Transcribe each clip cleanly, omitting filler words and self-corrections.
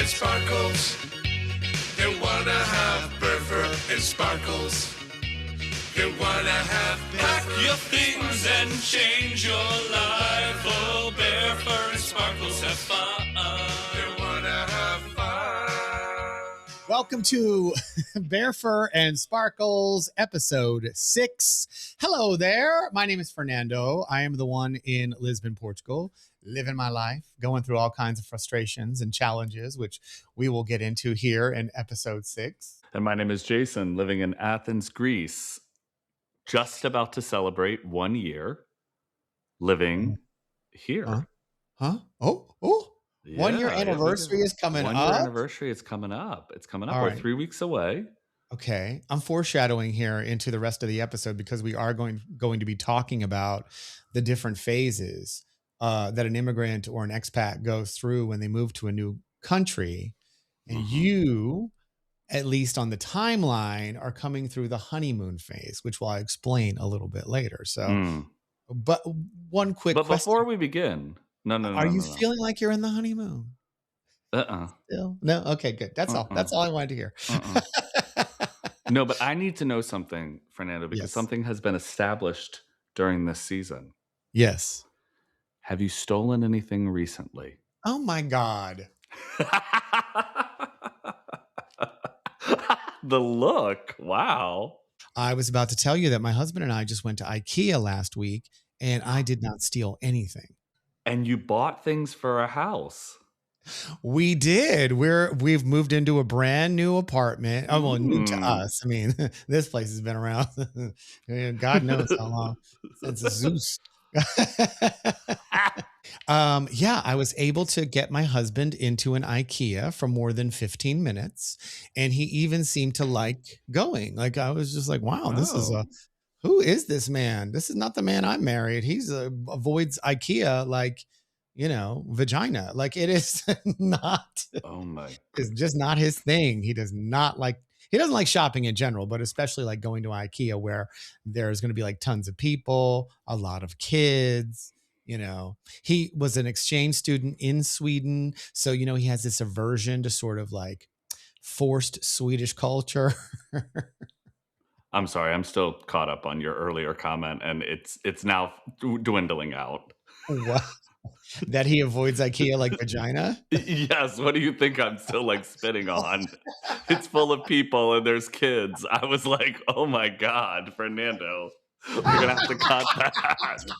sparkles. You wanna have Burfer and sparkles. You wanna have pack your things and change your life. Oh, bear fur and sparkles, have fun. You wanna have fun. Welcome to Bear Fur and Sparkles, episode 6. Hello there. My name is Fernando. I am the one in Lisbon, Portugal, living my life, going through all kinds of frustrations and challenges, which we will get into here in episode 6. And my name is Jason, living in Athens, Greece. Just about to celebrate 1 year living here. Oh. Yeah, 1 year anniversary is coming up. 1 year anniversary is coming up. It's coming up. All We're right. 3 weeks away. Okay. I'm foreshadowing here into the rest of the episode because we are going to be talking about the different phases that an immigrant or an expat goes through when they move to a new country. And you, at least on the timeline, are coming through the honeymoon phase, which I'll explain a little bit later. So, but one quick But question. before we begin, no. Are you feeling like you're in the honeymoon? Still? No? Okay, good. That's all. That's all I wanted to hear. No, but I need to know something, Fernando, because Yes. something has been established during this season. Yes. Have you stolen anything recently? Oh my God. The look. Wow. I was about to tell you that my husband and I just went to IKEA last week and I did not steal anything. And you bought things for a house. We did. We've moved into a brand new apartment. Oh, well, new to us. I mean, this place has been around. God knows how long since Zeus. Yeah, I was able to get my husband into an IKEA for more than 15 minutes. And he even seemed to like going. Like, I was just like, wow, this is who is this man? This is not the man I married. He's avoids IKEA like, vagina. Like, it is not. Oh my. It's just not his thing. He doesn't like shopping in general, but especially like going to IKEA where there's going to be like tons of people, a lot of kids. He was an exchange student in Sweden. So, he has this aversion to sort of like forced Swedish culture. I'm sorry. I'm still caught up on your earlier comment, and it's now dwindling out. What? That he avoids IKEA like vagina? Yes. What do you think I'm still like spitting on? It's full of people and there's kids. I was like, oh my God, Fernando, we're going to have to cut that.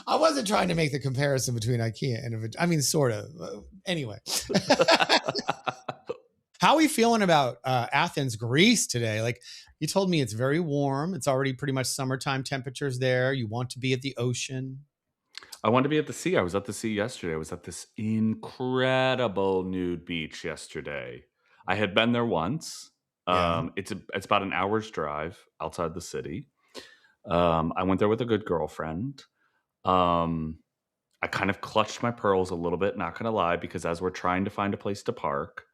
I wasn't trying to make the comparison between IKEA and a vagina. I mean, sort of. Anyway. How are we feeling about Athens, Greece today? Like, you told me it's very warm. It's already pretty much summertime temperatures there. You want to be at the ocean. I want to be at the sea. I was at the sea yesterday. I was at this incredible nude beach yesterday. I had been there once. Yeah. It's about an hour's drive outside the city. I went there with a good girlfriend. I kind of clutched my pearls a little bit, not going to lie, because as we're trying to find a place to park,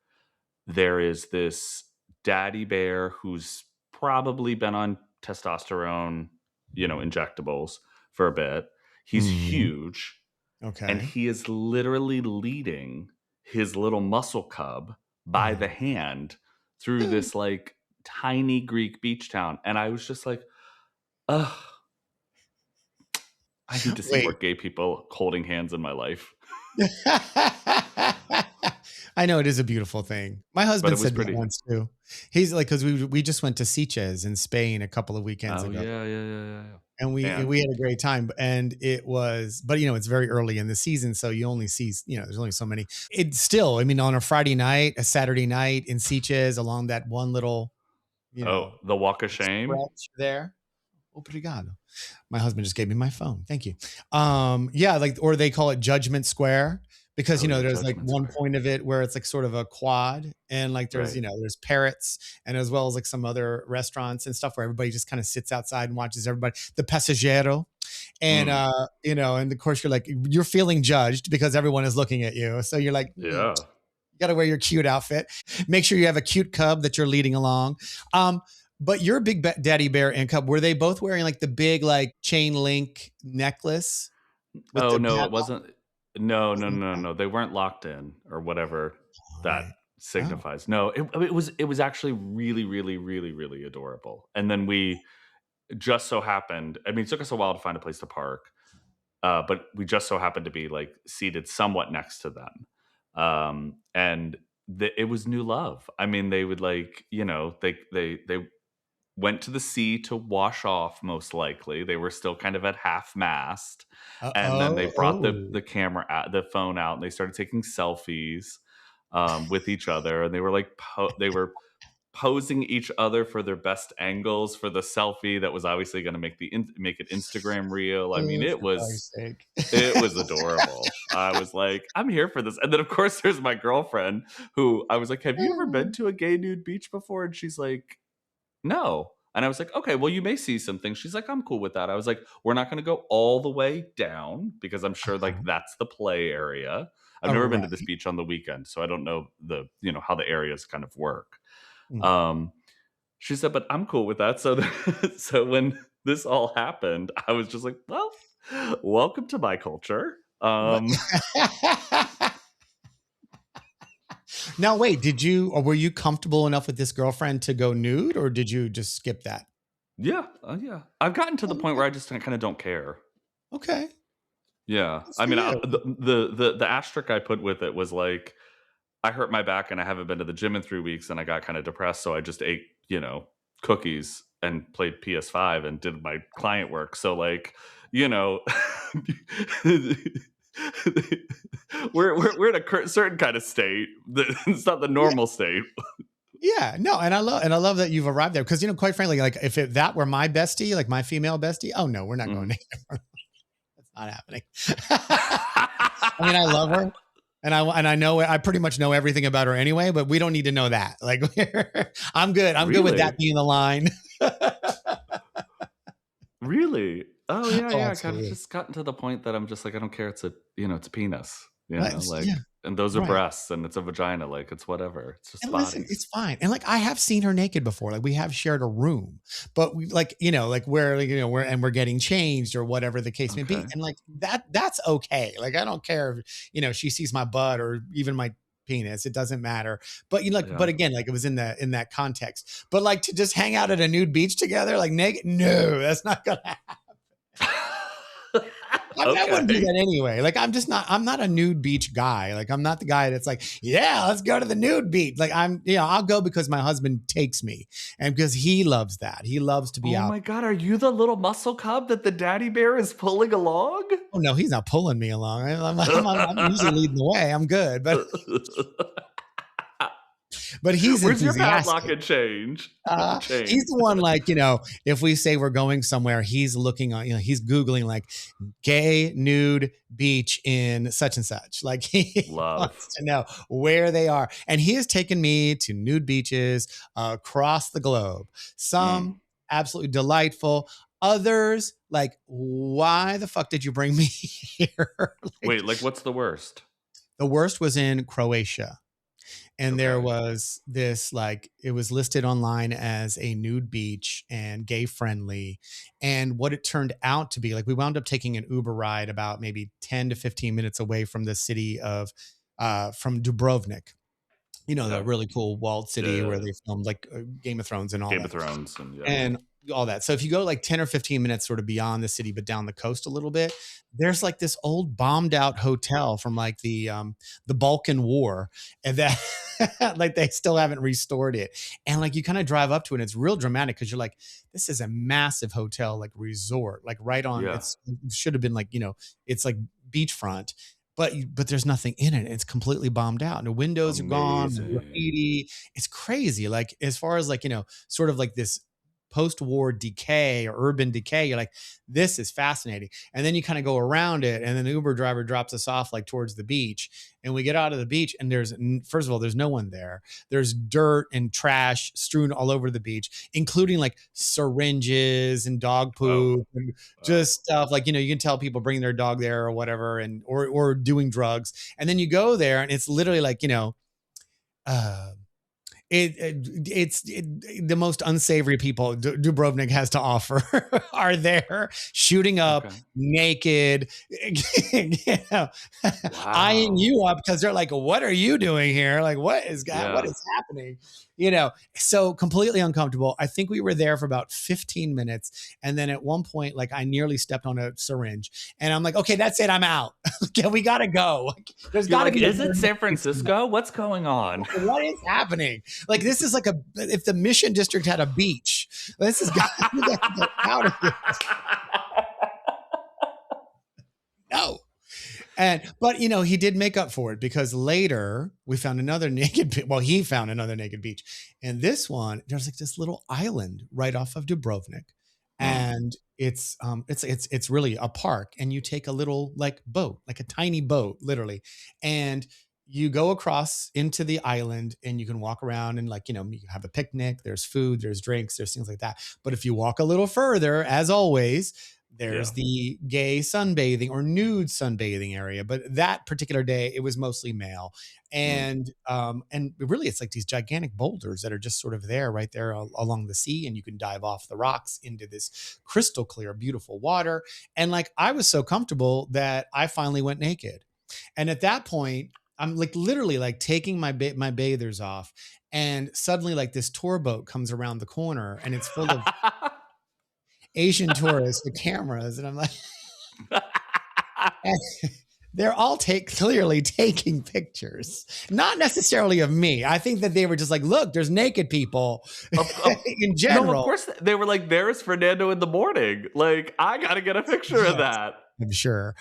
there is this daddy bear who's probably been on testosterone, injectables for a bit. He's huge. Okay. And he is literally leading his little muscle cub by the hand through this like tiny Greek beach town. And I was just like, ugh. I need to see more gay people holding hands in my life. I know, it is a beautiful thing. My husband said that once too. He's like, because we just went to Sitges in Spain a couple of weekends ago. Yeah. And we had a great time. And it was, but it's very early in the season. So you only see, there's only so many. It's still, on a Friday night, a Saturday night in Sitges along that one little, the walk of shame there. Obrigado. My husband just gave me my phone. Thank you. Or they call it Judgment Square because, there's like one point of it where it's like sort of a quad and like there's, there's parrots and as well as like some other restaurants and stuff where everybody just kind of sits outside and watches everybody, the passaggero. And, and of course you're feeling judged because everyone is looking at you. So you're like, you got to wear your cute outfit. Make sure you have a cute cub that you're leading along. But your big daddy bear and cub, were they both wearing like the big like chain link necklace? Oh no, it wasn't. No. They weren't locked in or whatever All that right. Oh, signifies. No, it was actually really, really, really, really adorable. And then we just so happened. I mean, it took us a while to find a place to park, but we just so happened to be like seated somewhat next to them, and it was new love. I mean, they would like they went to the sea to wash off, most likely. They were still kind of at half mast. And then they brought the camera out, the phone out, and they started taking selfies with each other. And they were like, they were posing each other for their best angles for the selfie that was obviously going to make it Instagram reel. I mean, oh, it for was Christ's sake. it was adorable. I was like, I'm here for this. And then, of course, there's my girlfriend who I was like, have you ever been to a gay nude beach before? And she's like, no. And I was like, okay, well, you may see some things. She's like, I'm cool with that. I was like, we're not going to go all the way down because I'm sure like that's the play area. I've All never been to right. this beach on the weekend, so I don't know how the areas kind of work. Mm. She said, but I'm cool with that. So, so when this all happened, I was just like, well, welcome to my culture. Now, wait, were you comfortable enough with this girlfriend to go nude, or did you just skip that? Yeah. I've gotten to the point where I just kind of don't care. Okay. Yeah. Good I for mean, you. the asterisk I put with it was like, I hurt my back and I haven't been to the gym in 3 weeks and I got kind of depressed. So I just ate, cookies and played PS5 and did my client work. So like, we're in a certain kind of state. It's not the Yeah. normal state. Yeah, no, and I love that you've arrived there because quite frankly, like if that were my bestie, like my female bestie, oh no, we're not going there. That's not happening. I mean, I love her, and I know I pretty much know everything about her anyway, but we don't need to know that. Like, I'm good. I'm good with that being the line. Really? Oh yeah, Oh, yeah. I kind of absolutely. just gotten to the point that I'm just like, I don't care. It's a penis. Like, Yeah, and those are right. breasts, and it's a vagina. Like, it's whatever. It's just And body. listen, it's fine. And like I have seen her naked before. Like we have shared a room, but we like, like we're getting changed or whatever the case may be. Okay. And like that's okay. Like I don't care if, she sees my butt or even my penis. It doesn't matter. But but again, like it was in that context. But like to just hang out at a nude beach together, like naked, no, that's not gonna happen. I mean, I wouldn't do that anyway. Like, I'm not a nude beach guy. Like, I'm not the guy that's like, yeah, let's go to the nude beach. Like, I'll go because my husband takes me and because he loves that. He loves to be out. Oh my God. Are you the little muscle cub that the daddy bear is pulling along? Oh, no, he's not pulling me along. I'm usually leading the way. I'm good. But he's where's your enthusiastic. padlock and change? He's the one like, if we say we're going somewhere, he's looking on, he's Googling like gay nude beach in such and such. Like he wants to know where they are. And he has taken me to nude beaches across the globe. Some absolutely delightful. Others like, why the fuck did you bring me here? Wait, like what's the worst? The worst was in Croatia. And there was this, like, it was listed online as a nude beach and gay friendly. And what it turned out to be, like, we wound up taking an Uber ride about maybe 10 to 15 minutes away from the city from Dubrovnik. The really cool walled city where they filmed like Game of Thrones and all that. Game of Thrones and all that. So if you go like 10 or 15 minutes sort of beyond the city, but down the coast a little bit, there's like this old bombed out hotel from like the Balkan War, and that like they still haven't restored it. And like you kind of drive up to it and it's real dramatic because you're like, this is a massive hotel, like resort, like right on, it should have been like, it's like beachfront. But there's nothing in it. It's completely bombed out. And the windows are gone. Graffiti. It's crazy. Like as far as like, sort of like this post-war decay or urban decay, you're like, this is fascinating. And then you kind of go around it, and then the Uber driver drops us off like towards the beach, and we get out of the beach, and first of all, there's no one there. There's dirt and trash strewn all over the beach, including like syringes and dog poop and just stuff like, you can tell people bringing their dog there or whatever, and or doing drugs. And then you go there and it's literally like, it's the most unsavory people Dubrovnik has to offer are there shooting up naked, eyeing you up because they're like, what are you doing here? Like, what is happening? So completely uncomfortable. I think we were there for about 15 minutes. And then at one point, like I nearly stepped on a syringe and I'm like, okay, that's it. I'm out. Okay, we got to go. There's got to be. Is it San Francisco? What's going on? What is happening? Like, this is like if the Mission District had a beach, this is got to get out of here. No. But he did make up for it because later we found another naked. Well, he found another naked beach, and this one there's like this little island right off of Dubrovnik, and it's really a park, and you take a little like boat, like a tiny boat, literally, and you go across into the island, and you can walk around and you have a picnic. There's food, there's drinks, there's things like that. But if you walk a little further, as always, there's the gay sunbathing or nude sunbathing area. But that particular day, it was mostly male. And really, it's like these gigantic boulders that are just sort of there, right there along the sea. And you can dive off the rocks into this crystal clear, beautiful water. And like, I was so comfortable that I finally went naked. And at that point, I'm like literally like taking my bathers off. And suddenly like this tour boat comes around the corner and it's full of Asian tourists with cameras, and I'm like, and they're all clearly taking pictures, not necessarily of me. I think that they were just like, look, there's naked people in general. No, of course they were like, there's Fernando in the morning. Like, I got to get a picture of that. I'm sure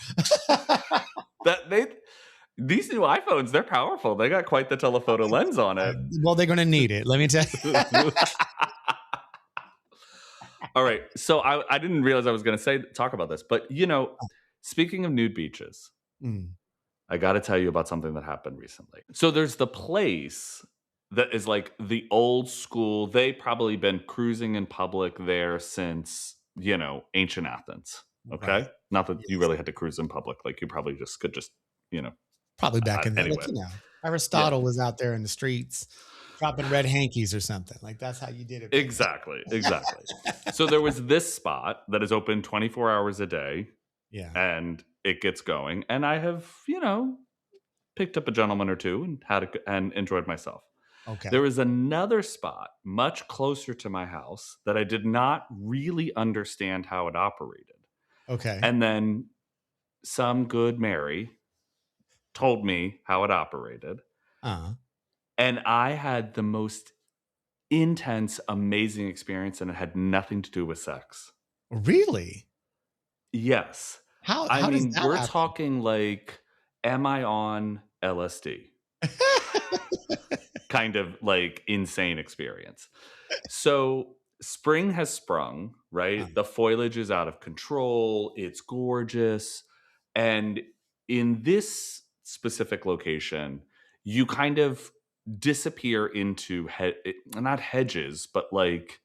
these new iPhones, they're powerful. They got quite the telephoto lens on it. Well, they're going to need it. Let me tell you. All right. So I didn't realize I was going to talk about this, but speaking of nude beaches, I got to tell you about something that happened recently. So there's the place that is like the old school. They probably been cruising in public there since, ancient Athens. Okay. Right. Not that you really had to cruise in public. Like you probably could just, probably back in the anyway. Aristotle was out there in the streets dropping red hankies or something. Like that's how you did it. Exactly. So there was this spot that is open 24 hours a day. Yeah. And it gets going. And I have, picked up a gentleman or two and enjoyed myself. Okay. There was another spot much closer to my house that I did not really understand how it operated. Okay. And then some good Mary told me how it operated. And I had the most intense, amazing experience, and it had nothing to do with sex. Really? Yes. How I mean, does that we're happen? talking like, am I on LSD? Kind of like insane experience. So spring has sprung, right? The foliage is out of control. It's gorgeous. And in this specific location, you kind of disappear into not hedges, but like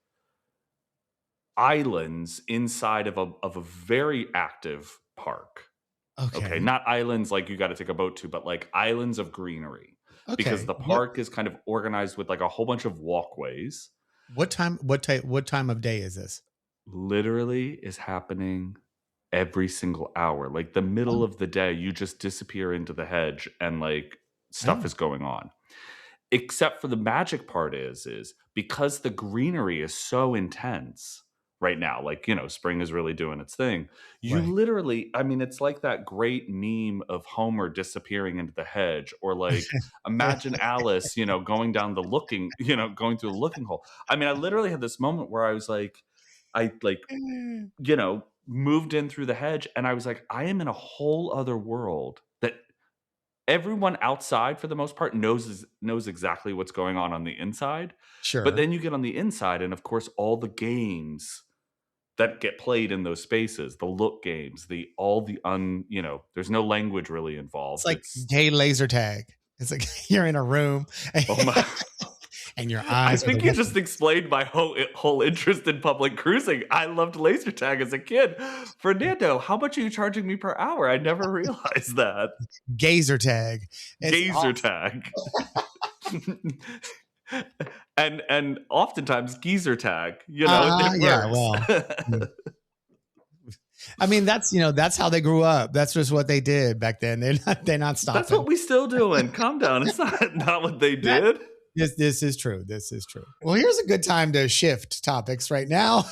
islands inside of a very active park. Okay. Not islands like you got to take a boat to, but like islands of greenery. Okay. Because the park is kind of organized with like a whole bunch of walkways. What time of day is this? Literally is happening every single hour. Like the middle of the day, you just disappear into the hedge and like stuff is going on. Except for the magic part is because the greenery is so intense right now, like, spring is really doing its thing. You literally, I mean, it's like that great meme of Homer disappearing into the hedge, or like imagine Alice, going down going through the looking hole. I mean, I literally had this moment where I was like, moved in through the hedge and I was like, I am in a whole other world that everyone outside, for the most part, knows exactly what's going on the inside. Sure. But then you get on the inside, and of course, all the games that get played in those spaces, the look games, there's no language really involved. It's like gay laser tag. It's like you're in a room. Oh my. And your eyes. I think you just explained my whole interest in public cruising. I loved laser tag as a kid. Fernando, how much are you charging me per hour? I never realized that. Gazer tag. Gazer tag. and oftentimes geezer tag, it Yeah, works. well, I mean, that's how they grew up. That's just what they did back then. They're not That's stopping. what we still doing. Calm down. It's not what they That- did. This is true. This is true. Well, here's a good time to shift topics right now.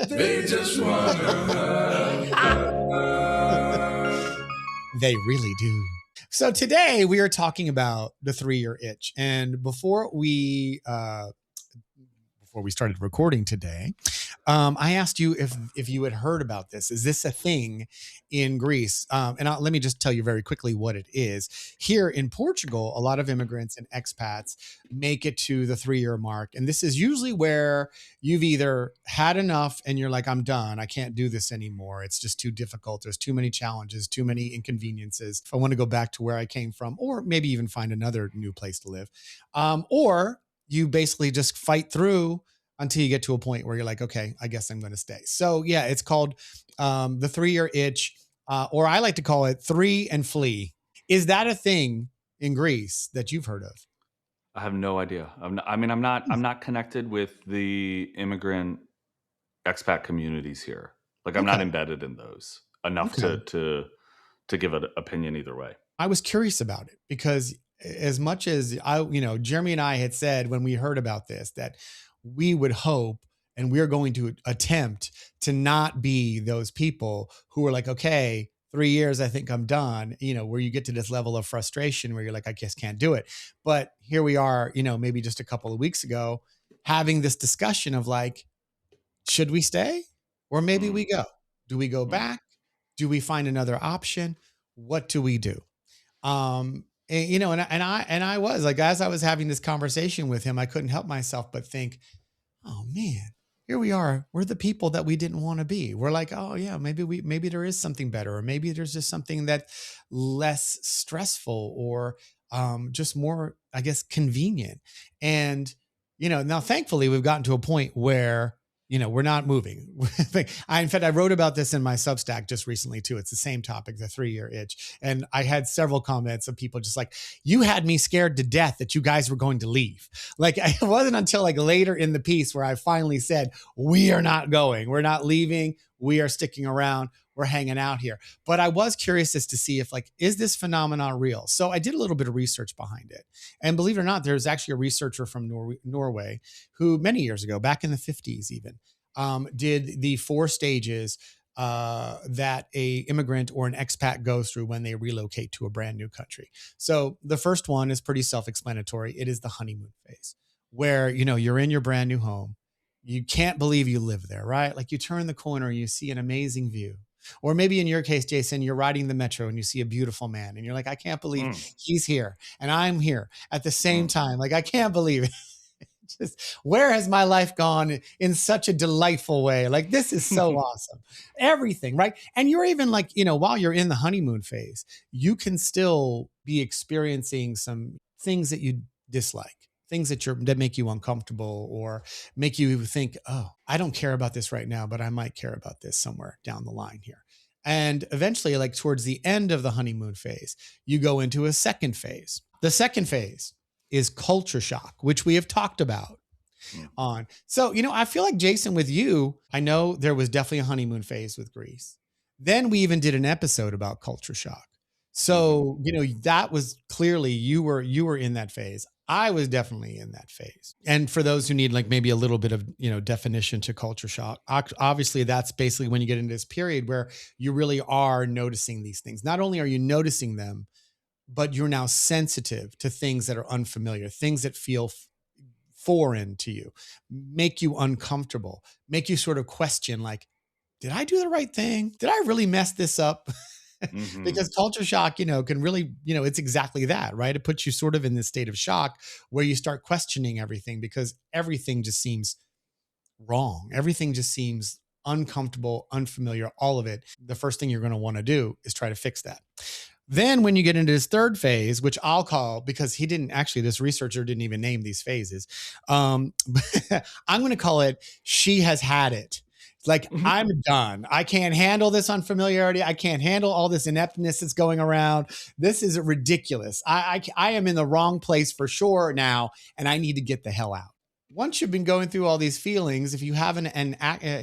They just wanna They really do. So today we are talking about the 3-year itch. And before we started recording today, I asked you if you had heard about this. Is this a thing in Greece? Let me just tell you very quickly what it is. Here in Portugal, a lot of immigrants and expats make it to the 3-year mark. And this is usually where you've either had enough and you're like, I'm done. I can't do this anymore. It's just too difficult. There's too many challenges, too many inconveniences. If I want to go back to where I came from, or maybe even find another new place to live. Or you basically just fight through until you get to a point where you're like, okay, I guess I'm going to stay. So yeah, it's called the 3-year itch, or I like to call it 3 and flee. Is that a thing in Greece that you've heard of? I have no idea. I'm not connected with the immigrant expat communities here. Like I'm not Okay. embedded in those enough Okay. to give an opinion either way. I was curious about it because as much as Jeremy and I had said when we heard about this, that we would hope and we're going to attempt to not be those people who are like, okay, 3 years, I think I'm done, where you get to this level of frustration where you're like, I just can't do it. But here we are, maybe just a couple of weeks ago, having this discussion of like, should we stay or maybe we go? Do we go back? Do we find another option? What do we do? And I was like, as I was having this conversation with him, I couldn't help myself but think, oh man, here we are. We're the people that we didn't want to be. We're like, oh yeah, maybe there is something better, or maybe there's just something that's less stressful or just more, I guess, convenient. And, now thankfully we've gotten to a point where, we're not moving. In fact, I wrote about this in my Substack just recently too. It's the same topic, the 3-year itch. And I had several comments of people just like, you had me scared to death that you guys were going to leave. Like it wasn't until like later in the piece where I finally said, we are not going, we're not leaving. We are sticking around. We're hanging out here. But I was curious as to see if like, is this phenomenon real? So I did a little bit of research behind it. And believe it or not, there's actually a researcher from Norway who many years ago, back in the 50s even, did the 4 stages that a immigrant or an expat goes through when they relocate to a brand new country. So the first one is pretty self-explanatory. It is the honeymoon phase where, you're in your brand new home. You can't believe you live there, right? Like you turn the corner, you see an amazing view. Or maybe in your case, Jason, you're riding the metro and you see a beautiful man and you're like, I can't believe he's here and I'm here at the same time. Like, I can't believe it. Just, where has my life gone in such a delightful way? Like, this is so awesome. Everything, right? And you're even like, while you're in the honeymoon phase, you can still be experiencing some things that you dislike. Things that make you uncomfortable or make you think, oh, I don't care about this right now, but I might care about this somewhere down the line here. And eventually, like towards the end of the honeymoon phase, you go into a second phase. The second phase is culture shock, which we have talked about on. So, I feel like Jason, with you, I know there was definitely a honeymoon phase with Greece. Then we even did an episode about culture shock. So, that was clearly you were in that phase. I was definitely in that phase. And for those who need like maybe a little bit of, definition to culture shock, obviously that's basically when you get into this period where you really are noticing these things. Not only are you noticing them, but you're now sensitive to things that are unfamiliar, things that feel foreign to you, make you uncomfortable, make you sort of question like, did I do the right thing? Did I really mess this up? Because culture shock, can really, it's exactly that, right? It puts you sort of in this state of shock where you start questioning everything because everything just seems wrong. Everything just seems uncomfortable, unfamiliar, all of it. The first thing you're going to want to do is try to fix that. Then when you get into this third phase, which I'll call, because this researcher didn't even name these phases. I'm going to call it, she has had it. It's like, I'm done. I can't handle this unfamiliarity. I can't handle all this ineptness that's going around. This is ridiculous. I am in the wrong place for sure now, and I need to get the hell out. Once you've been going through all these feelings, if you haven't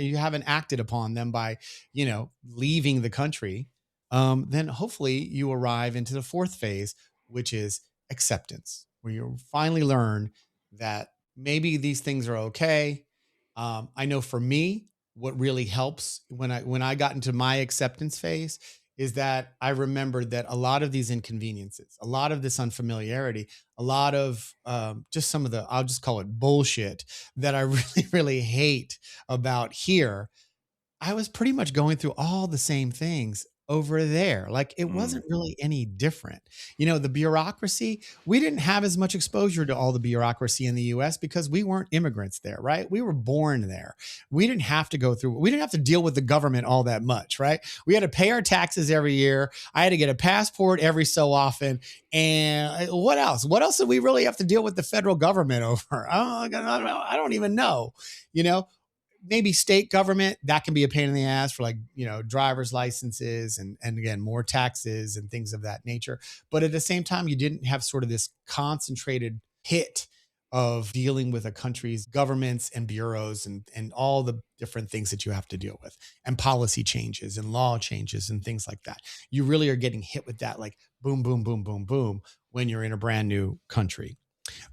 you haven't acted upon them by, leaving the country, then hopefully you arrive into the fourth phase, which is acceptance, where you finally learn that maybe these things are okay. I know for me, what really helps when I got into my acceptance phase is that I remembered that a lot of these inconveniences, a lot of this unfamiliarity, a lot of just some of the, I'll just call it bullshit that I really, really hate about here, I was pretty much going through all the same things over there. Like it Mm. wasn't really any different. The bureaucracy, we didn't have as much exposure to all the bureaucracy in the US because we weren't immigrants there, right? We were born there. We didn't have to go through, we didn't have to deal with the government all that much, right? We had to pay our taxes every year. I had to get a passport every so often. And what else? What else did we really have to deal with the federal government over? I don't even know. You know, maybe state government that can be a pain in the ass for like driver's licenses and again more taxes and things of that nature, but at the same time you didn't have sort of this concentrated hit of dealing with a country's governments and bureaus and all the different things that you have to deal with and policy changes and law changes and things like that. You really are getting hit with that like boom boom boom boom boom when you're in a brand new country.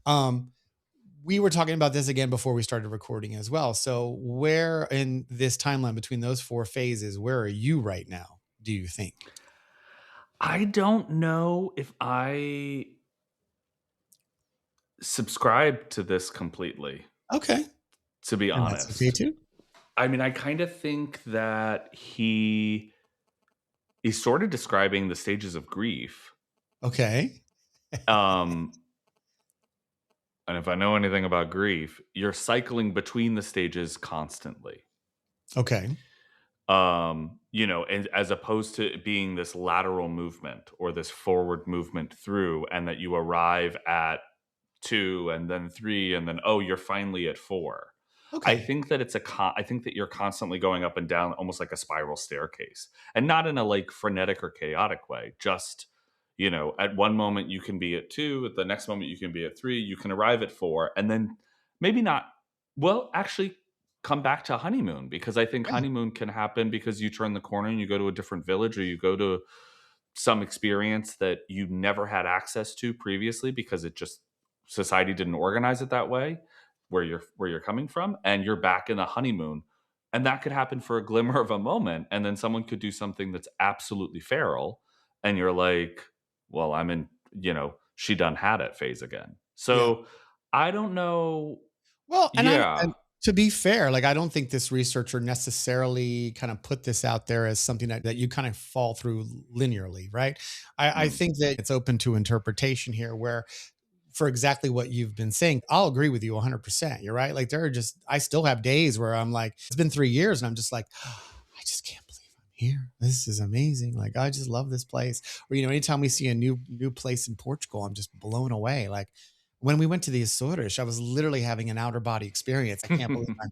um we were talking about this again before we started recording as well. So, where in this timeline between those four phases, where are you right now, do you think? I don't know if I subscribe to this completely, Okay. to be And that's okay honest. too. I mean, I kind of think that he is sort of describing the stages of grief. Okay. Um, and if I know anything about grief, you're cycling between the stages constantly. Okay. And as opposed to it being this lateral movement or this forward movement through, and that you arrive at 2 and then 3 and then you're finally at 4. I Okay. think that I think that you're constantly going up and down almost like a spiral staircase, and not in a like frenetic or chaotic way. Just, at one moment you can be at 2, at the next moment you can be at 3, you can arrive at 4, and then maybe not, well, actually come back to honeymoon, because I think Yeah. honeymoon can happen because you turn the corner and you go to a different village, or you go to some experience that you never had access to previously because it just society didn't organize it that way, where you're coming from, and you're back in a honeymoon. And that could happen for a glimmer of a moment, and then someone could do something that's absolutely feral, and you're like, well, I'm in, she done had it phase again. Yeah. So I don't know. Well, Yeah. and to be fair, like I don't think this researcher necessarily kind of put this out there as something that you kind of fall through linearly, right? I Mm, think that it's open to interpretation here where for exactly what you've been saying. I'll agree with you 100%. You're right. Like there are I still have days where I'm like, it's been 3 years and I'm just like, I just can't believe I'm here. This is amazing. Like, I just love this place. Or, anytime we see a new place in Portugal, I'm just blown away. Like when we went to the Açores, I was literally having an outer body experience. I can't believe I'm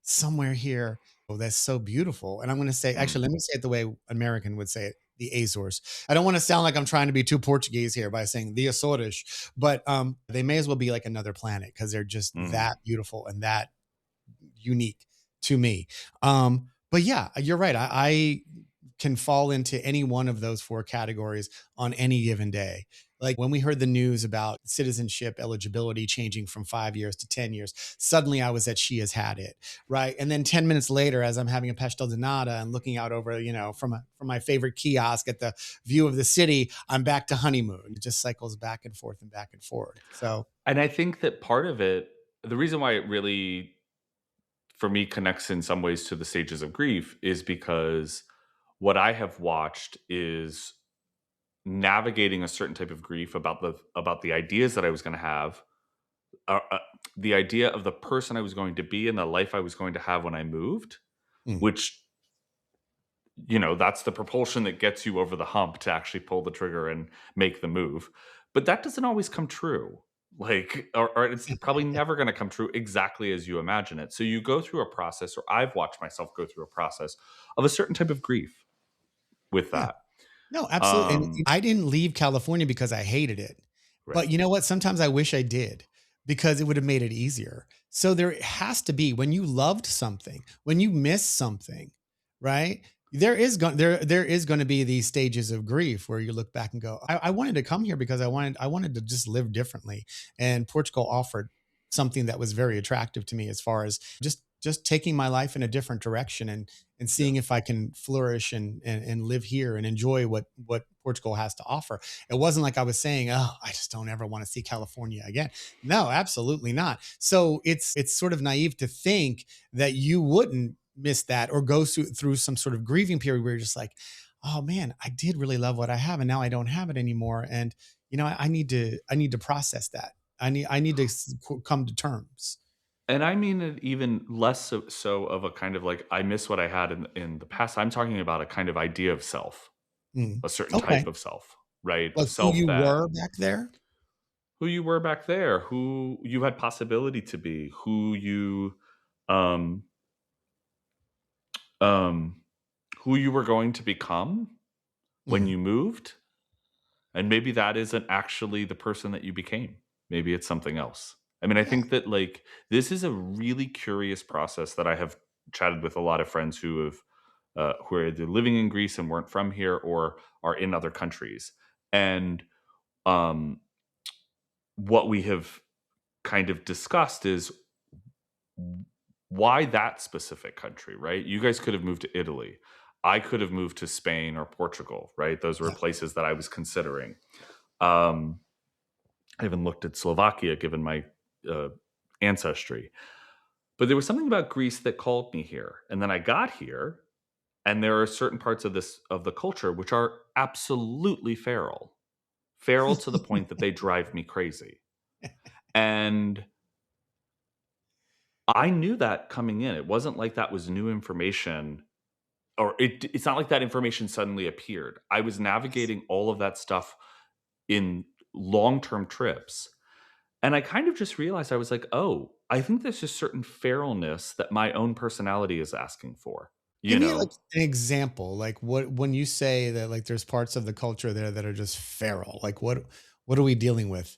somewhere here. Oh, that's so beautiful. And I'm going to say, mm, actually, let me say it the way an American would say it, the Azores. I don't want to sound like I'm trying to be too Portuguese here by saying the Açores, but they may as well be like another planet because they're just mm. that beautiful and that unique to me. But yeah, you're right. I can fall into any one of those four categories on any given day. Like when we heard the news about citizenship eligibility changing from 5 years to 10 years, suddenly I was at She Has Had It, right? And then 10 minutes later, as I'm having a pastel de nata and looking out over, from my favorite kiosk at the view of the city, I'm back to honeymoon. It just cycles back and forth and back and forth. So, And I think that part of it, the reason why it really, for me, connects in some ways to the stages of grief is because what I have watched is navigating a certain type of grief about the ideas that I was going to have, uh, uh, the idea of the person I was going to be and the life I was going to have when I moved, mm, which, that's the propulsion that gets you over the hump to actually pull the trigger and make the move. But that doesn't always come true. Like, or it's probably never going to come true exactly as you imagine it. So you go through a process, or I've watched myself go through a process of a certain type of grief with Yeah. that. No, absolutely. And I didn't leave California because I hated it. Right. But you know what? Sometimes I wish I did, because it would have made it easier. So there has to be, when you loved something, when you miss something, right? There is going to be these stages of grief where you look back and go, I wanted to come here because I wanted to just live differently. And Portugal offered something that was very attractive to me, as far as just taking my life in a different direction, and seeing if I can flourish and live here and enjoy what Portugal has to offer. It wasn't like I was saying, oh, I just don't ever want to see California again. No, absolutely not. So it's sort of naive to think that you wouldn't miss that, or go through some sort of grieving period where you're just like, oh man, I did really love what I have, and now I don't have it anymore. And I need to process that. I need to come to terms. And I mean it even less so of a kind of like, I miss what I had in the past. I'm talking about a kind of idea of self, Mm. a certain Okay. type of self, right? A Like who self you that were back there. who you were back there, who you had possibility to be, um um who you were going to become when Mhm. you moved. And maybe that isn't actually the person that you became. Maybe it's something else. I mean, I Yeah. think that like this is a really curious process that I have chatted with a lot of friends who are either living in Greece and weren't from here, or are in other countries. And um, what we have kind of discussed is why that specific country, right? You guys could have moved to Italy. I could have moved to Spain or Portugal, right? Those were Yeah. places that I was considering. Um, I even looked at Slovakia, given my uh, ancestry. But there was something about Greece that called me here. And then I got here, and there are certain parts of the culture which are absolutely feral. Feral to the point that they drive me crazy. And I knew that coming in. It wasn't like that was new information, or it's not like that information suddenly appeared. I was navigating all of that stuff in long-term trips. And I kind of just realized, I was like, oh, I think there's just certain feralness that my own personality is asking for, you Give me like know? an example, like what, when you say that, like there's parts of the culture there that are just feral, like what are we dealing with?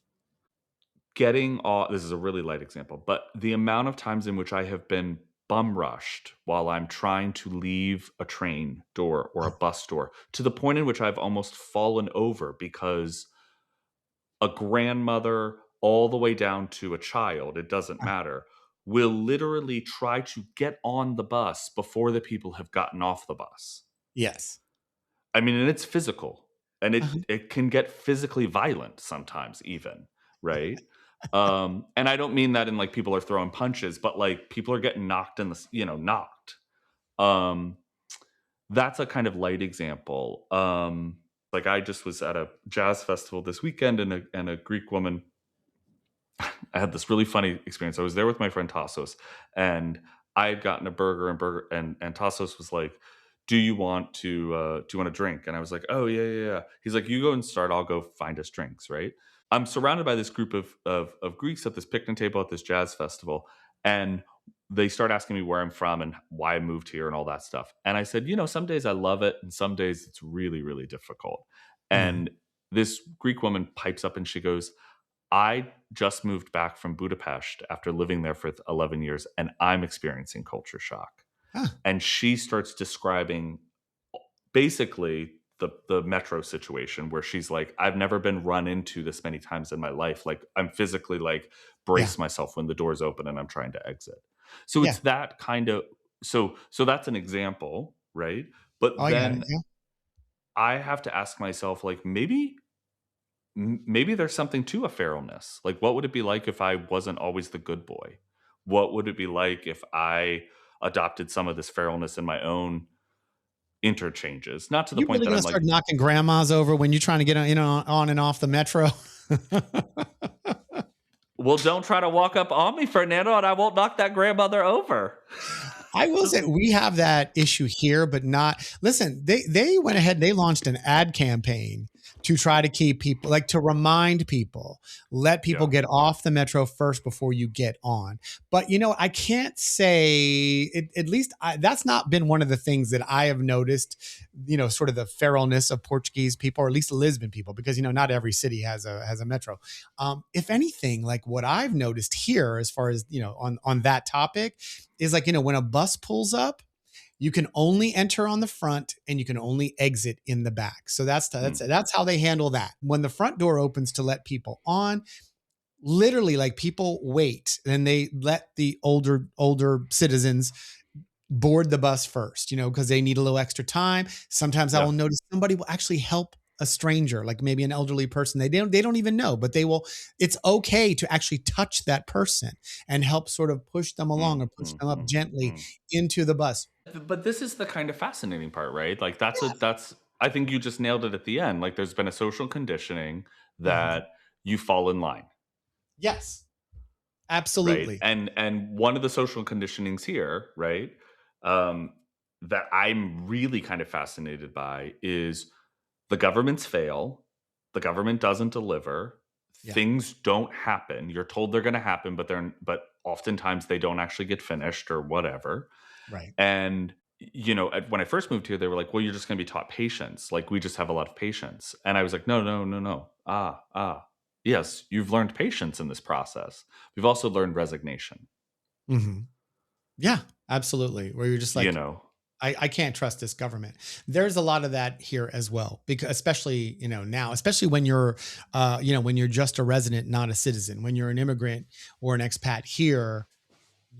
Getting all this is a really light example, but the amount of times in which I have been bum rushed while I'm trying to leave a train door or a bus door, to the point in which I've almost fallen over because a grandmother, all the way down to a child, it doesn't matter, will literally try to get on the bus before the people have gotten off the bus. Yes. I mean, and it's physical, and Uh-huh. it can get physically violent sometimes even, right? And I don't mean that in like people are throwing punches, but like people are getting knocked in the knocked. Um, that's a kind of light example. Like I just was at a jazz festival this weekend, and a Greek woman. I had this really funny experience. I was there with my friend Tassos, and I had gotten a burger, and Tassos was like, "Do you want a drink?" And I was like, "Oh yeah, yeah, yeah." He's like, "You go and start. I'll go find us drinks." Right? I'm surrounded by this group of Greeks at this picnic table at this jazz festival, and they start asking me where I'm from and why I moved here and all that stuff. And I said, some days I love it, and some days it's really, really difficult. Mm. And this Greek woman pipes up and she goes, I just moved back from Budapest after living there for 11 years, and I'm experiencing culture shock. Huh. And she starts describing basically the metro situation, where she's like, I've never been run into this many times in my life. Like I'm physically like Yeah. brace myself when the doors open and I'm trying to exit. So Yeah. it's that kind of so that's an example, right? But Oh, I got it. then Yeah. I have to ask myself, like, maybe there's something to a feralness. Like, what would it be like if I wasn't always the good boy? What would it be like if I adopted some of this feralness in my own interchanges? Not to the You point really that gonna I'm like, start knocking grandmas over when you're trying to get on, on and off the metro? well, don't try to walk up on me, Fernando, and I won't knock that grandmother over. I will say we have that issue here, but not. Listen, they went ahead and they launched an ad campaign to try to keep people, like to remind people, let people Yeah. get off the metro first before you get on. But I can't say it, at least that's not been one of the things that I have noticed, sort of the feralness of Portuguese people, or at least Lisbon people, because not every city has a metro. If anything, like what I've noticed here, as far as on that topic, is like when a bus pulls up, you can only enter on the front and you can only exit in the back. So that's how they handle that. When the front door opens to let people on, literally, like, people wait and they let the older citizens board the bus first, because they need a little extra time. Sometimes I Yeah. will notice somebody will actually help a stranger, like maybe an elderly person. They don't even know, but they will. It's okay to actually touch that person and help sort of push them along, or push them up gently into the bus. But this is the kind of fascinating part, right? Like that's I think you just nailed it at the end. Like there's been a social conditioning Mhm. that you fall in line, Yes, right? absolutely. And one of the social conditionings here, right, um, that I'm really kind of fascinated by is the governments fail, the government doesn't deliver, Yeah, things don't happen. You're told they're going to happen, but oftentimes they don't actually get finished or whatever. right. And when I first moved here, they were like, "Well, you're just going to be taught patience. Like we just have a lot of patience." And I was like, "No, no, no, no. Yes, you've learned patience in this process. We've also learned resignation." Hmm. Yeah, absolutely. Where you're just You like, know, I can't trust this government. There's a lot of that here as well, because especially, now, especially when you're just a resident, not a citizen, when you're an immigrant or an expat here,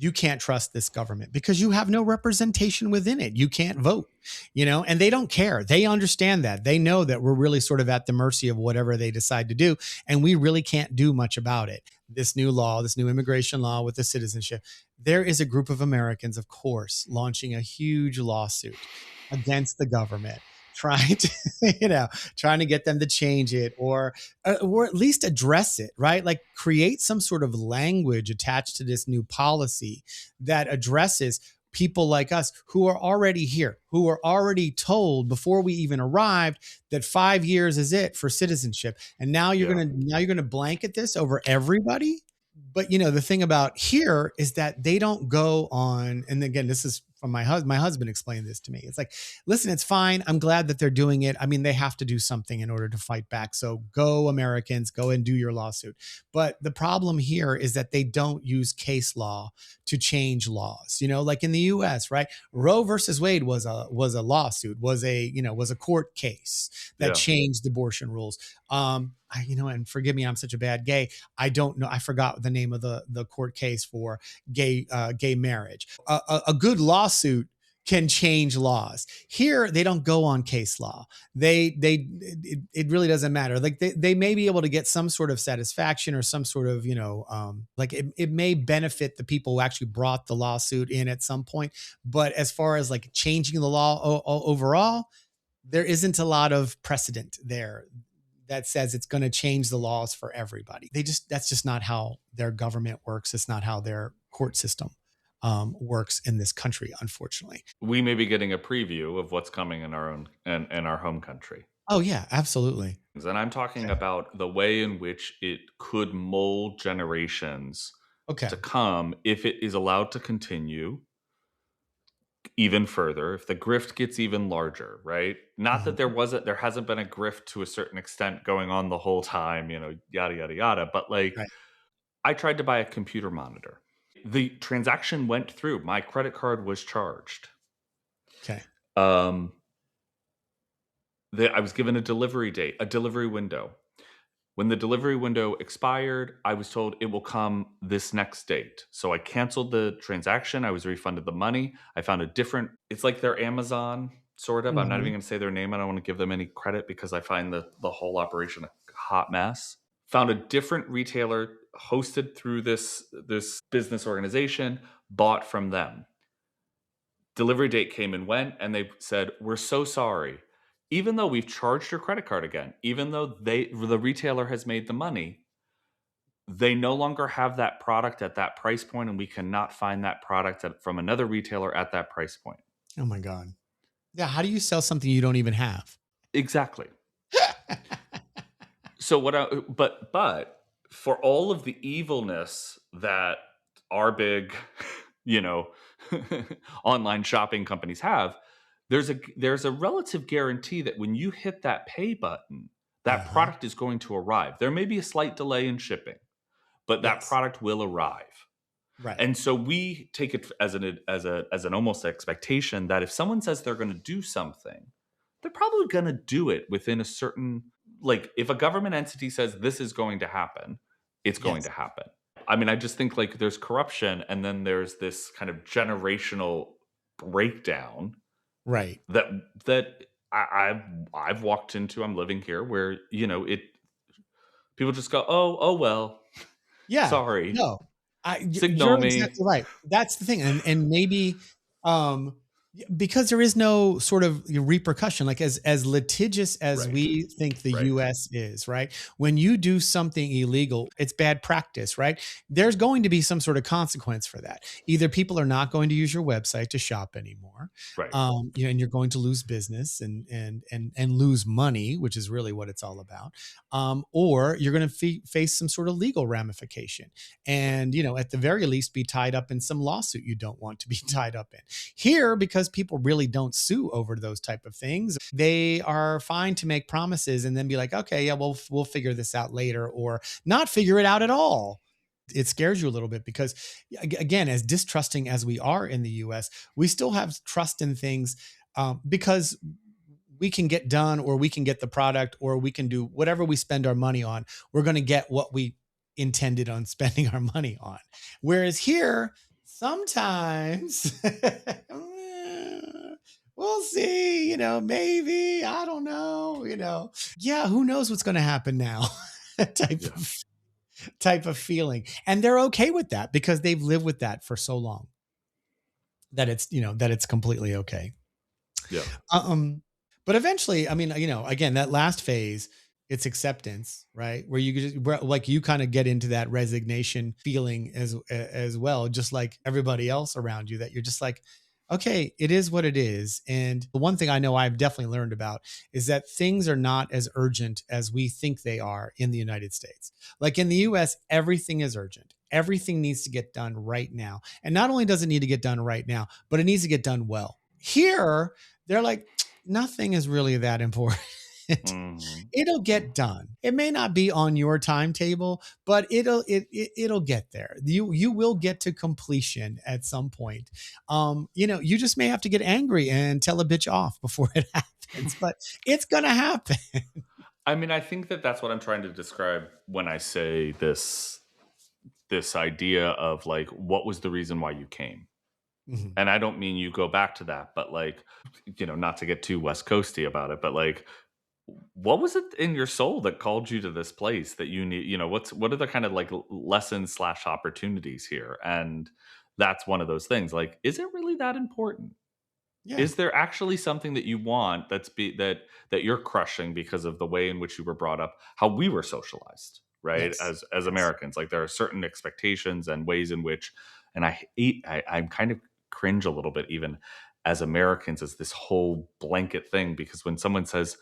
you can't trust this government because you have no representation within it. You can't vote, and they don't care. They understand that. They know that we're really sort of at the mercy of whatever they decide to do. And we really can't do much about it. This new law, this new immigration law with the citizenship, there is a group of Americans, of course, launching a huge lawsuit against the government, trying to, trying to get them to change it, or at least address it, right? Like, create some sort of language attached to this new policy that addresses people like us who are already here, who are already told before we even arrived that 5 years is it for citizenship. And yeah, now you're gonna blanket this over everybody. But the thing about here is that they don't go on, and again, this is from my husband. My husband explained this to me. It's like, listen, it's fine. I'm glad that they're doing it. I mean, they have to do something in order to fight back. So go, Americans, go and do your lawsuit. But the problem here is that they don't use case law to change laws. Like in the US, right? Roe versus Wade was a lawsuit, was a court case that yeah. changed abortion rules. And forgive me, I'm such a bad gay. I don't know. I forgot the name of the court case for gay marriage. A good lawsuit can change laws. Here, they don't go on case law. It really doesn't matter. Like, they may be able to get some sort of satisfaction, or some sort of, like, it may benefit the people who actually brought the lawsuit in at some point. But as far as like changing the law overall, there isn't a lot of precedent there that says it's going to change the laws for everybody. That's just not how their government works. It's not how their court system works in this country, unfortunately. We may be getting a preview of what's coming in our own and in our home country. Oh yeah, absolutely. And I'm talking about the way in which it could mold generations Okay. to come if it is allowed to continue even further, if the grift gets even larger, right? Not that Mhm. there hasn't been a grift to a certain extent going on the whole time, yada yada yada. But like, Right. I tried to buy a computer monitor. The transaction went through. My credit card was charged. Okay. Um, I was given a delivery date, a delivery window. When the delivery window expired, I was told it will come this next date. So I canceled the transaction. I was refunded the money. I found a different, it's like their Amazon, sort of. I'm not even Mhm. going to say their name. I don't want to give them any credit because I find the whole operation a hot mess. Found a different retailer hosted through this business organization, bought from them. Delivery date came and went, and they said, "We're so sorry. Even though we've charged your credit card again, even though the retailer has made the money, they no longer have that product at that price point, and we cannot find that product from another retailer at that price point." Oh my God. Yeah. How do you sell something you don't even have? Exactly. So what I but for all of the evilness that our big, you know, online shopping companies have, there's a relative guarantee that when you hit that pay button, that Uh-huh. product is going to arrive. There may be a slight delay in shipping, but that Yes. product will arrive. Right. And so we take it as an almost expectation that if someone says they're going to do something, they're probably going to do it within a certain, like, if a government entity says this is going to happen, it's going to Yes. happen. I mean, I just think like there's corruption and then there's this kind of generational breakdown Right. that that I've walked into. I'm living here where, people just go, oh well, Yeah. sorry, No, signal you're me. exactly right. That's the thing, and maybe um, because there is no sort of repercussion, like as litigious as Right, we think the right, U.S. is, right? When you do something illegal, it's bad practice, right? There's going to be some sort of consequence for that. Either people are not going to use your website to shop anymore, right. and you're going to lose business and lose money, which is really what it's all about, or you're going to face some sort of legal ramification, and at the very least be tied up in some lawsuit you don't want to be tied up in. Here, because people really don't sue over those type of things, they are fine to make promises and then be like, okay, yeah, we'll figure this out later, or not figure it out at all. It scares you a little bit because, again, as distrusting as we are in the US, we still have trust in things, because we can get done, or we can get the product, or we can do whatever we spend our money on. We're going to get what we intended on spending our money on. Whereas here, sometimes we'll see, maybe, I don't know. Yeah, who knows what's going to happen now? type Yeah, of type of feeling. And they're okay with that because they've lived with that for so long that it's completely okay. yeah, Um, but eventually, I mean, again, that last phase, it's acceptance, right? Where like you kind of get into that resignation feeling as well, just like everybody else around you, that you're just like, okay, it is what it is. And the one thing I know I've definitely learned about is that things are not as urgent as we think they are in the United States. Like in the US, everything is urgent. Everything needs to get done right now. And not only does it need to get done right now, but it needs to get done well. Here, they're like, nothing is really that important. mhm. It'll get done. It may not be on your timetable, but it'll get there. You will get to completion at some point. You just may have to get angry and tell a bitch off before it happens, but it's gonna happen. I mean, I think that that's what I'm trying to describe when I say this idea of like, what was the reason why you came? Mhm. And I don't mean you go back to that, but like, not to get too West Coasty about it, but like, what was it in your soul that called you to this place that you need? What are the kind of like lessons slash opportunities here? And that's one of those things. Like, is it really that important? Yeah. Is there actually something that you want that you're crushing because of the way in which you were brought up, how we were socialized, right? Yes. As Yes. Americans, like there are certain expectations and ways in which, and I'm kind of cringe a little bit even as Americans as this whole blanket thing because when someone says,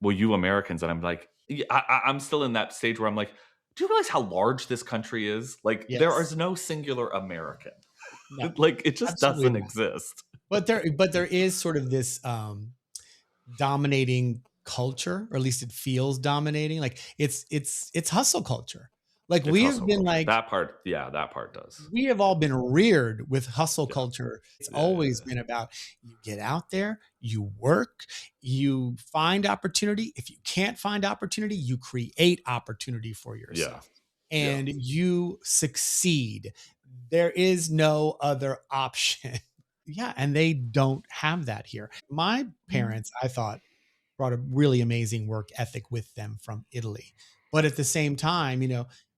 "Well, you Americans," and I'm like, yeah, I'm still in that stage where I'm like, do you realize how large this country is? Like there Yes. is no singular American. No. Like it just Absolutely doesn't not. exist. But there is sort of this dominating culture, or at least it feels dominating. Like it's hustle culture. Like It's we have hustle been culture. like That part, yeah, that part does. we have all been reared with hustle Yeah, culture. It's yeah, yeah, always yeah. been about you get out there, you work, you find opportunity. If you can't find opportunity, you create opportunity for Yeah, yourself yeah. and you succeed. There is no other option. Yeah, and they don't have that here. My parents, I thought, brought a really amazing work ethic with them from Italy. But at the same time,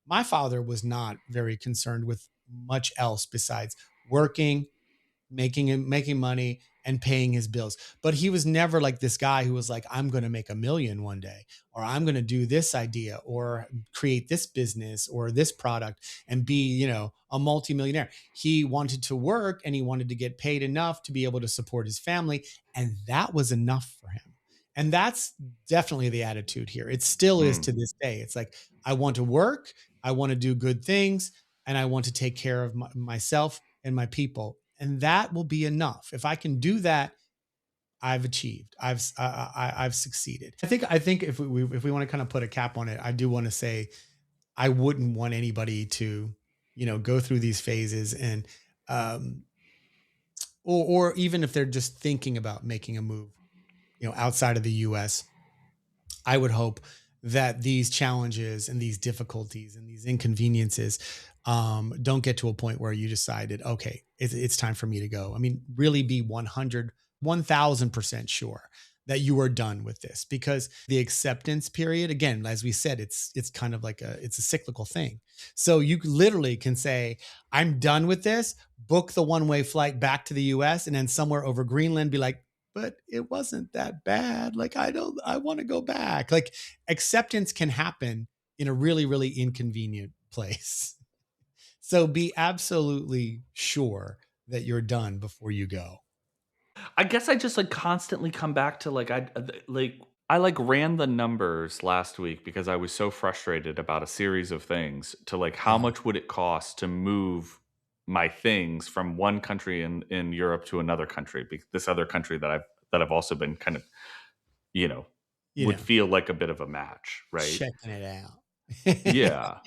my father was not very concerned with much else besides working, making money and paying his bills. But he was never like this guy who was like, I'm going to make a million one day, or I'm going to do this idea, or create this business or this product and be, a multimillionaire. He wanted to work and he wanted to get paid enough to be able to support his family. And that was enough for him. And that's definitely the attitude here. It still is to this day. It's like, I want to work, I want to do good things, and I want to take care of myself and my people. And that will be enough. If I can do that, I've achieved. I've succeeded. I think if we want to kind of put a cap on it, I do want to say I wouldn't want anybody to, go through these phases and um or even if they're just thinking about making a move, outside of the US, I would hope that these challenges and these difficulties and these inconveniences don't get to a point where you decided, okay, it's time for me to go. I mean, really be 1000% sure that you are done with this, because the acceptance period, again, as we said, it's kind of like it's a cyclical thing. So you literally can say, I'm done with this, book the one-way flight back to the US, and then somewhere over Greenland be like, but it wasn't that bad. Like, I want to go back. Like, acceptance can happen in a really, really inconvenient place. So be absolutely sure that you're done before you go. I guess I just like constantly come back to I ran the numbers last week because I was so frustrated about a series of things to like how Yeah. much would it cost to move my things from one country in Europe to another country, this other country that I've also been kind of, you know, would feel like a bit of a match, right? Checking it out. Yeah.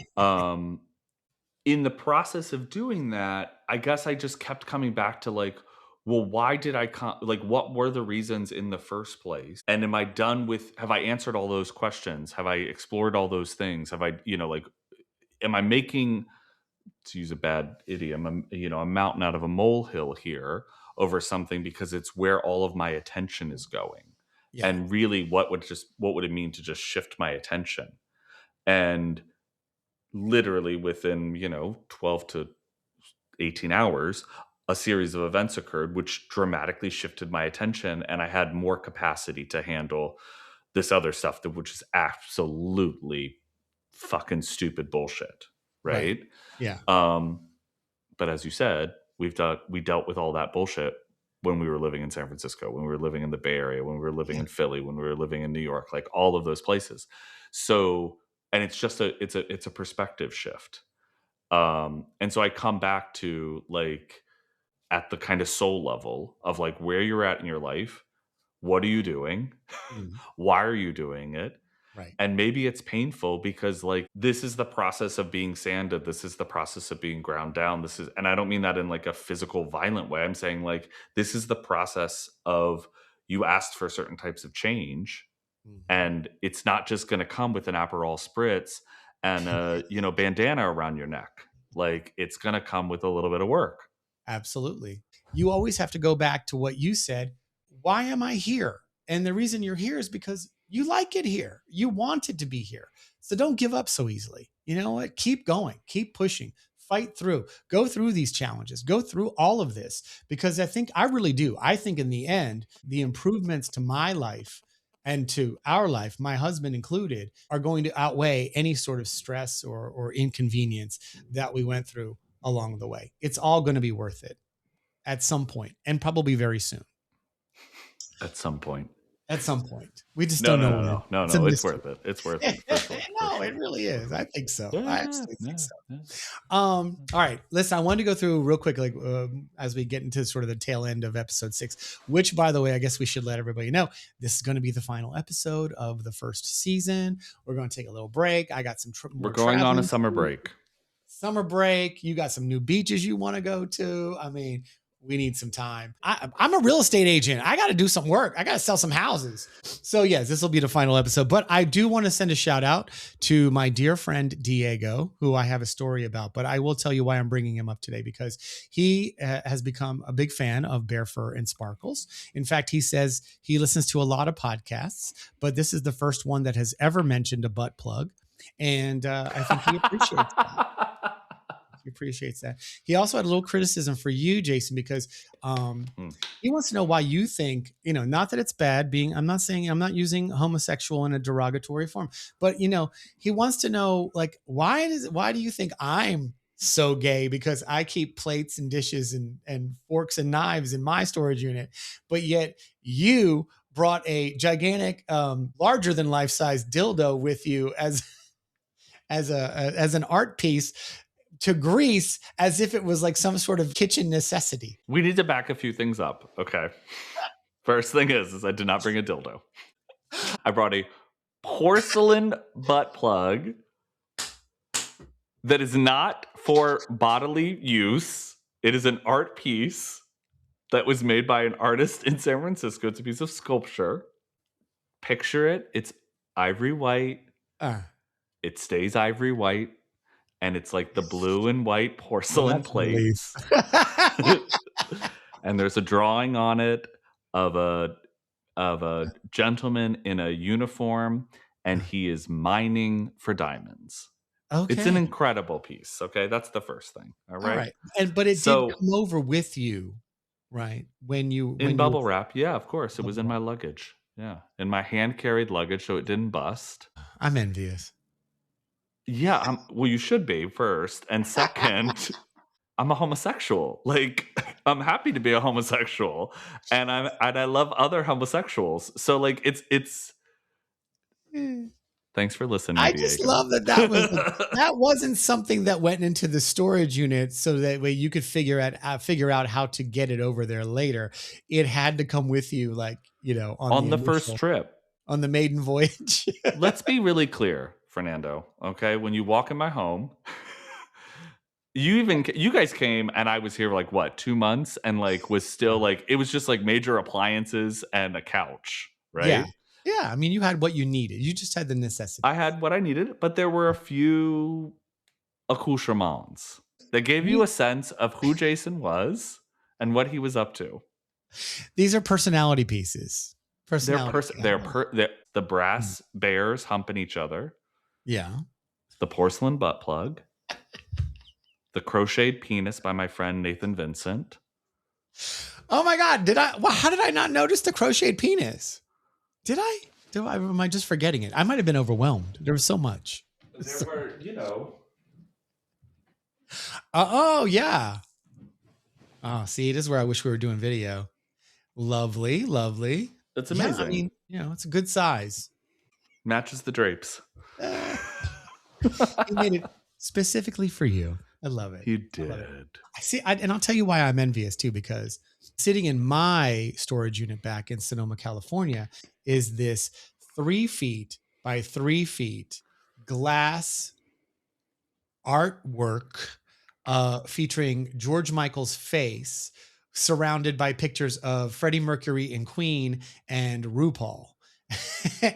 In the process of doing that, I guess I just kept coming back to like, well, why did I come? Like, what were the reasons in the first place? And am I done with, have I answered all those questions? Have I explored all those things? Have I, am I making, to use a bad idiom, a mountain out of a molehill here over something because it's where all of my attention is going? Yeah. And really, what would it mean to just shift my attention? And literally within 12 to 18 hours, a series of events occurred which dramatically shifted my attention, and I had more capacity to handle this other stuff, which is absolutely fucking stupid bullshit, right? Yeah. But as you said, we dealt with all that bullshit when we were living in San Francisco, when we were living in the Bay Area, when we were living in Philly, when we were living in New York, like all of those places. So, and it's just it's a perspective shift. And so I come back to like at the kind of soul level of like where you're at in your life, what are you doing? Why are you doing it? Right. And maybe it's painful because like this is the process of being sanded, this is the process of being ground down, and I don't mean that in like a physical violent way. I'm saying like this is the process of, you asked for certain types of change, and it's not just going to come with an Aperol spritz and a bandana around your neck. Like, it's going to come with a little bit of work. Absolutely. You always have to go back to what you said. Why am I here? And the reason you're here is because you like it here. You wanted to be here. So don't give up so easily. You know what? Keep going, keep pushing, fight through, go through these challenges, go through all of this, because I really do. I think in the end, the improvements to my life and to our life, my husband included, are going to outweigh any sort of stress or inconvenience that we went through along the way. It's all going to be worth it at some point, and probably very soon. At some point. At some point. We just don't know. No, it's worth it. It's worth it. For sure, no, it really is. I think so. Yeah, I actually think so. All right. Listen, I wanted to go through real quick, like as we get into sort of the tail end of episode 6, which, by the way, I guess we should let everybody know this is going to be the final episode of the first season. We're going to take a little break. I got some. We're going on a summer break. Summer break. You got some new beaches you want to go to. I mean, we need some time. I'm a real estate agent. I got to do some work. I got to sell some houses. So yes, this will be the final episode, but I do want to send a shout out to my dear friend, Diego, who I have a story about, but I will tell you why I'm bringing him up today, because he has become a big fan of Bear Fur and Sparkles. In fact, he says he listens to a lot of podcasts, but this is the first one that has ever mentioned a butt plug. And I think he appreciates that. He appreciates that. He also had a little criticism for you, Jason, because he wants to know why you think, not that it's bad being, I'm not using homosexual in a derogatory form, but, he wants to know, like, why do you think I'm so gay? Because I keep plates and dishes and forks and knives in my storage unit, but yet you brought a gigantic, larger than life-size dildo with you as an art piece to Greece, as if it was like some sort of kitchen necessity. We need to back a few things up. Okay. First thing is I did not bring a dildo. I brought a porcelain butt plug that is not for bodily use. It is an art piece that was made by an artist in San Francisco. It's a piece of sculpture. Picture it. It's ivory white. It stays ivory white. And it's like the blue and white porcelain plates. And there's a drawing on it of a gentleman in a uniform, and he is mining for diamonds. Okay. It's an incredible piece. Okay, that's the first thing. All right. But it did come over with you, right? When bubble wrap. Yeah, of course. It was in my luggage. Yeah, in my hand carried luggage, so it didn't bust. I'm envious. Yeah, well, you should be first, and second, I'm a homosexual. Like, I'm happy to be a homosexual, and I love other homosexuals. So, like, it's. Thanks for listening. I just love that wasn't something that went into the storage unit so that way you could figure out how to get it over there later. It had to come with you, like, on the first trip, on the maiden voyage. Let's be really clear, Fernando. Okay, when you walk in my home, you guys came and I was here like what 2 months and like was still like it was just like major appliances and a couch, right? Yeah, I mean, you had what you needed. You just had the necessity. I had what I needed, but there were a few accoutrements that gave you a sense of who Jason was and what he was up to. These are personality pieces. The brass bears humping each other. Yeah. The porcelain butt plug. The crocheted penis by my friend Nathan Vincent. Oh my God! How did I not notice the crocheted penis? Did I? Am I just forgetting it? I might have been overwhelmed. There was so much. There were, Oh, yeah. Oh, see, this is where I wish we were doing video. Lovely, lovely. That's amazing. Yeah, I mean, it's a good size. Matches the drapes. He made it specifically for you. I love it. He did. I see, and I'll tell you why I'm envious too, because sitting in my storage unit back in Sonoma, California, is this 3 feet by 3 feet glass artwork featuring George Michael's face, surrounded by pictures of Freddie Mercury and Queen and RuPaul.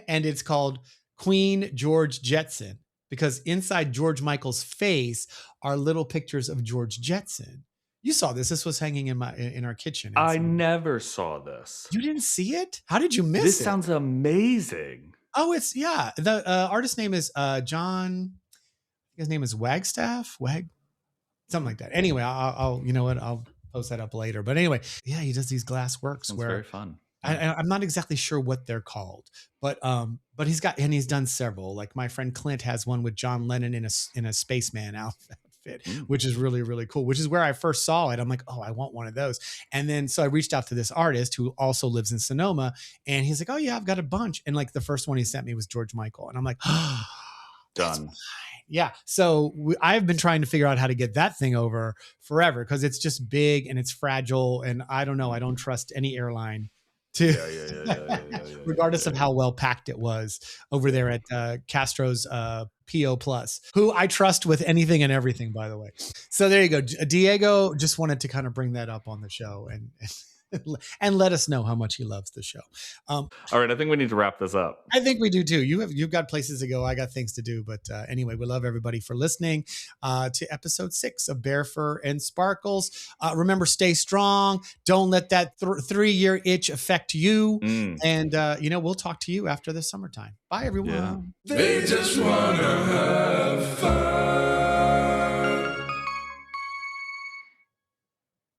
And it's called Queen George Jetson, because inside George Michael's face are little pictures of George Jetson. You saw this. This was hanging in our kitchen. I never saw this. You didn't see it? How did you miss it? This sounds amazing. Oh, the artist's name is John. His name is Wagstaff. Something like that. Anyway, I'll I'll post that up later. But anyway, yeah, he does these glass works. Sounds very fun. I'm not exactly sure what they're called, but he's done several. Like my friend Clint has one with John Lennon in a spaceman outfit, which is really, really cool, which is where I first saw it. I'm like, oh, I want one of those. And then, so I reached out to this artist who also lives in Sonoma, and he's like, oh yeah, I've got a bunch. And like the first one he sent me was George Michael. And I'm like, oh, done. Yeah. So I've been trying to figure out how to get that thing over forever, because it's just big and it's fragile. And I don't know. I don't trust any airline regardless of how well packed it was over there at Castro's PO Plus, who I trust with anything and everything, by the way. So there you go. Diego just wanted to kind of bring that up on the show and let us know how much he loves the show. All right, I think we need to wrap this up. I think we do too. You've got places to go. I got things to do. But anyway, we love everybody for listening to episode 6 of Bear Fur and Sparkles. Remember, stay strong. Don't let that 3-year itch affect you. And we'll talk to you after the summertime. Bye, everyone. Yeah. They just wanna hug.